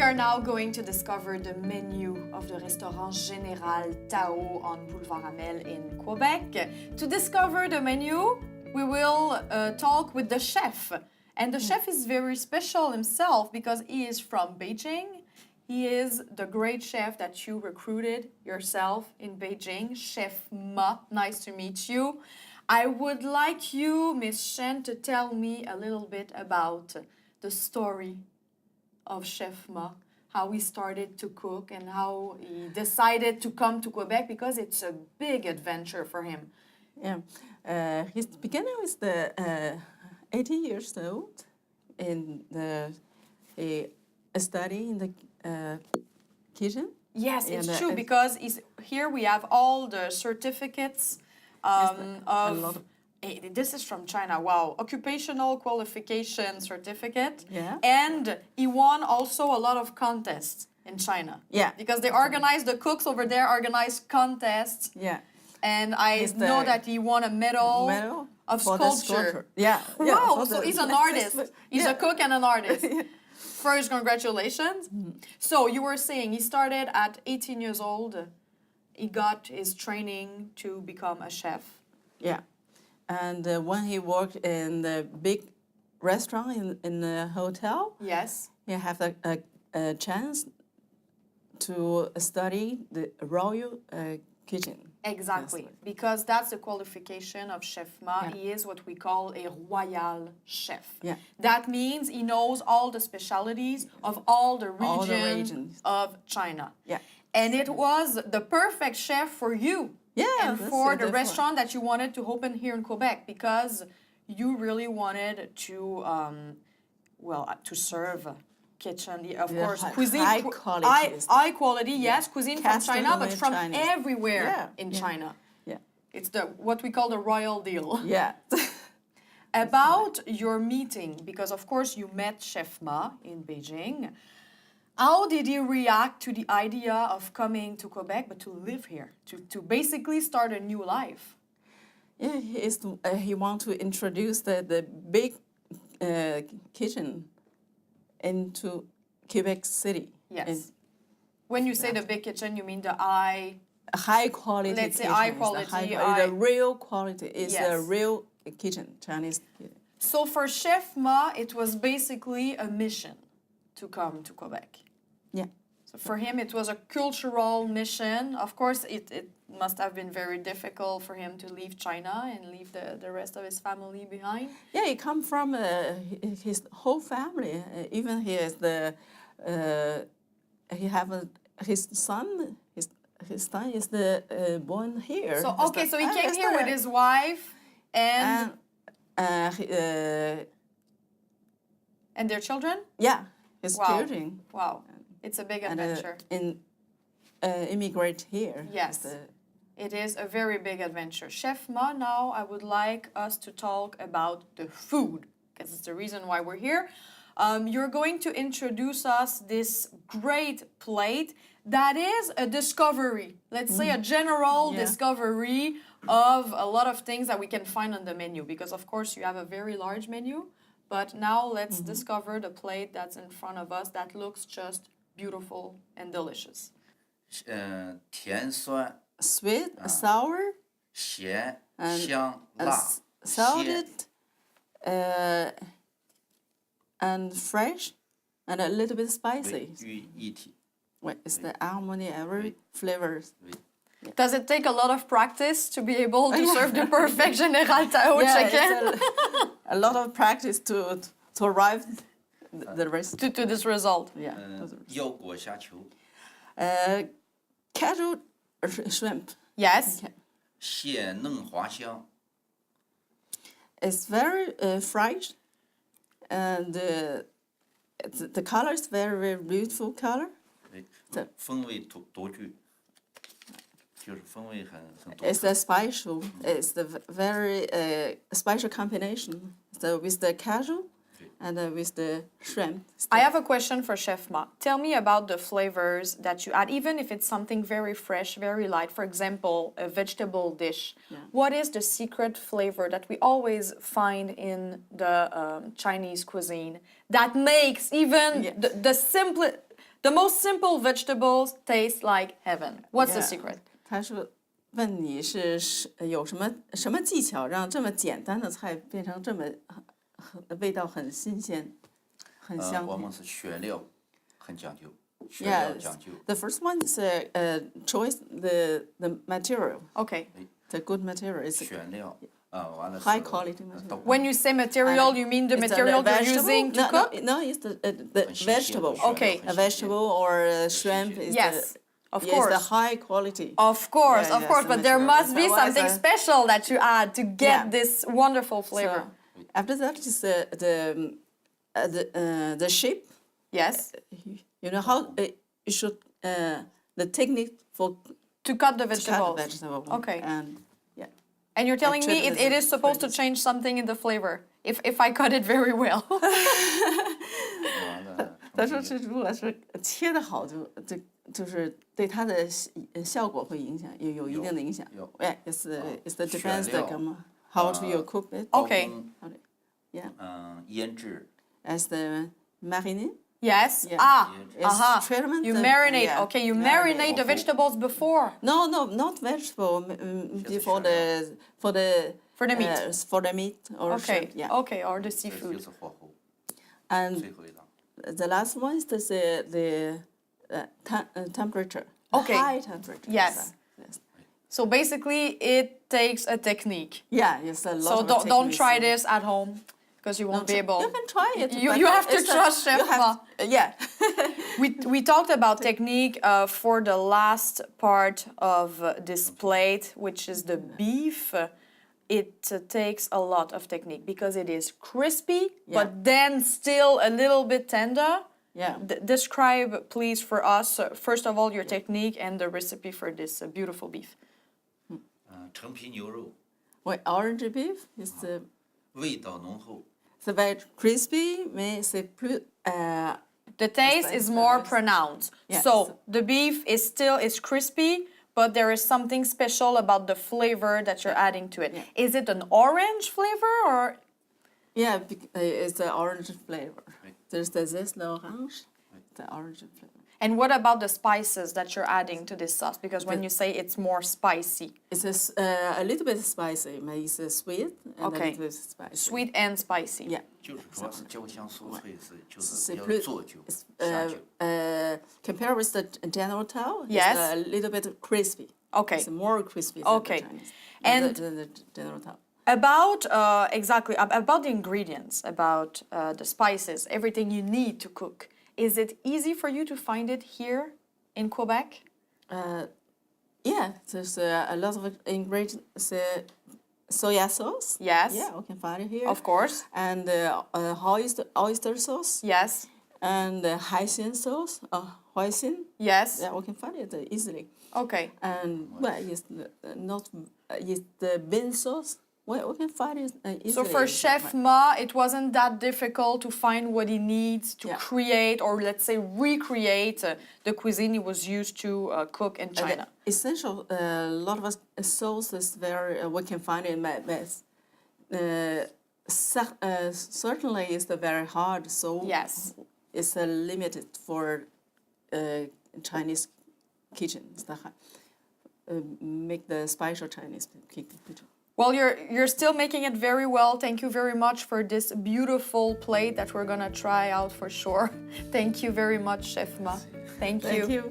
are now going to discover the menu of the Restaurant Général Tao on Boulevard Hamel in Quebec. To discover the menu, we will talk with the chef. And the chef is very special himself because he is from Beijing. He is the great chef that you recruited yourself in Beijing, Chef Ma. Nice to meet you. I would like you, Miss Shen, to tell me a little bit about the story of Chef Ma, how he started to cook and how he decided to come to Quebec because it's a big adventure for him. Yeah, his beginning was 80 years old, and he studied in the kitchen. Yes, it's true because here we have all the certificates this is from China, wow. Occupational qualification certificate. Yeah. And he won also a lot of contests in China. Yeah. Because they organize, the cooks over there organize contests. Yeah. And I know that he won a medal of sculpture. Yeah. Wow, so he's an artist. He's a cook and an artist. First, congratulations. So you were saying he started at 18 years old. He got his training to become a chef. Yeah. And when he worked in the big restaurant in the hotel, yes, he had a chance to study the royal kitchen. Exactly, because that's the qualification of Chef Ma. Yeah. He is what we call a royal chef. Yeah. That means he knows all the specialities of all the regions of China. Yeah. And it was the perfect chef for you. Yeah, and for the restaurant that you wanted to open here in Quebec because you really wanted to, to serve kitchen, of course, cuisine. High quality, yes, cuisine from China, but from everywhere in China. Yeah. It's what we call the royal deal. Yeah. About your meeting, because of course you met Chef Ma in Beijing. How did he react to the idea of coming to Quebec, but to live here, to basically start a new life? Yeah, he wants to introduce the big kitchen into Quebec City. Yes. When you say the big kitchen, you mean the high quality. Let's say high quality. The real quality is a real kitchen, Chinese kitchen. So for Chef Ma, it was basically a mission to come to Quebec. Yeah. So for him, it was a cultural mission. Of course, it must have been very difficult for him to leave China and leave the rest of his family behind. Yeah, he come from his whole family. Even he is his son. His son is born here. So okay, so he came here with his wife and their children. Yeah. His children. Wow, it's a big adventure. And immigrate here. Yes, it is a very big adventure. Chef Ma, now I would like us to talk about the food, because it's the reason why we're here. You're going to introduce us this great plate that is a discovery. Let's say a general discovery of a lot of things that we can find on the menu, because of course you have a very large menu. But now let's discover the plate that's in front of us that looks just beautiful and delicious. 甜酸 sweet, sour, 咸香辣 salted, and fresh, and a little bit spicy. 于一体 It's the harmony every flavors. Does it take a lot of practice to be able to serve the perfect Général Tao chicken? A lot of practice to arrive the rest to this result. Yeah. 腰果虾球 Casual shrimp. Yes. Okay. 蟹嫩滑香 It's very fresh, and the color is very, very beautiful color. 风味独具 就是风味很独 It's a special. It's the very special combination. So with the casual and with the shrimp. I have a question for Chef Ma. Tell me about the flavors that you add, even if it's something very fresh, very light. For example, a vegetable dish. Yeah. What is the secret flavor that we always find in the Chinese cuisine that makes even the simplest... The most simple vegetables taste like heaven. What's the Yeah. secret? 他说问你是有什么技巧让这么简单的菜变成这么味道很新鲜、很香甜我们是选料很讲究，选料 ？Yes. 讲究。 The first one is choice the material. Okay. The good material is 选料完了是 high quality material. When you say material, you mean the It's material you're vegetable? using to no, cook? No, it's the 很新鲜的 vegetable. 选料 Okay. 很 A 新鲜 vegetable or shrimp is Yes, the of is course. the high quality. Of course, Yeah, of yes, course, the but there material. must be Otherwise, something special that you add to get Yeah. this wonderful flavor. So, after that is the shape. Yes, You know how you should the technique for to cut the to cut vegetables. the vegetable. Okay. And yeah. And you're telling me it is supposed to change something in the flavor if I cut it very well. 完了他说是如果是切的好就是对它的效果会影响有一定的影响。有 Yeah, it's the depends 选料 how to you cook it. Okay. 刀工 Yeah. 腌制 As the marinade. Yes. Yeah. Ah. It's Aha. treatment. You marinate. Yeah. Okay, you marinate the vegetables before. No, not vegetable. Before for the meat. For the meat or Okay. shrimp. Yeah. Okay, or the 这就 seafood. 是火候 And 最后一道。 the last one is the temperature. Okay. High temperature. Yes. Yes. So basically, it takes a technique. Yeah, it's a lot So of don't techniques try in- this at home because you won't be able. You can try it. You- but you have to it's trust Chef you have- Ma. Yeah. We talked about technique for the last part of this plate, which is the beef. It takes a lot of technique because it is crispy, Yeah. but then still a little bit tender. Yeah. Describe, please, for us, first of all, your technique and the recipe for this beautiful beef. 橙皮牛肉 Well, orange beef is 味道浓厚， the very crispy, mais c'est plus The taste is more Yes. pronounced. Yes. So the beef is crispy, but there is something special about the flavor that you're adding to it. Yeah. Is it an orange flavor or? yeah, it's the orange flavor. Oui. There's the zeste d'orange, the orange flavor. And what about the spices that you're adding to this sauce? Because when you say it's more spicy, It's a little bit spicy, but it's sweet and Okay. a little bit spicy. sweet and spicy. Yeah. 就是主要是焦香酥脆，就是C'est 比较 plus 做究 it's, 下酒。 compared with the general Tao, Yes. it's a little bit crispy. Okay. It's more crispy than Okay. the Chinese. And- the general Tao. About exactly about the ingredients, about the spices, everything you need to cook. Is it easy for you to find it here in Quebec? Yeah, there's a lot of ingredients. Soya sauce. Yes. Yeah, we can find it here. Of course. And oyster sauce. Yes. And Haitian sauce. Hoisin. Yes. Yeah, we can find it easily. Okay. And well, it's not it's the bean sauce. Well, we can find it easily. So for Chef Ma, it wasn't that difficult to find what he needs to Yeah. create, or let's say recreate the cuisine he was used to cook in China. Essential, a lot of sauce is very we can find in best. Certainly, it's the very hard. So Yes. it's limited for Chinese kitchen. It's the make the special Chinese kitchen. Well, you're still making it very well. Thank you very much for this beautiful plate that we're gonna try out for sure. Thank you very much, Chef Ma. Thank you. Thank you.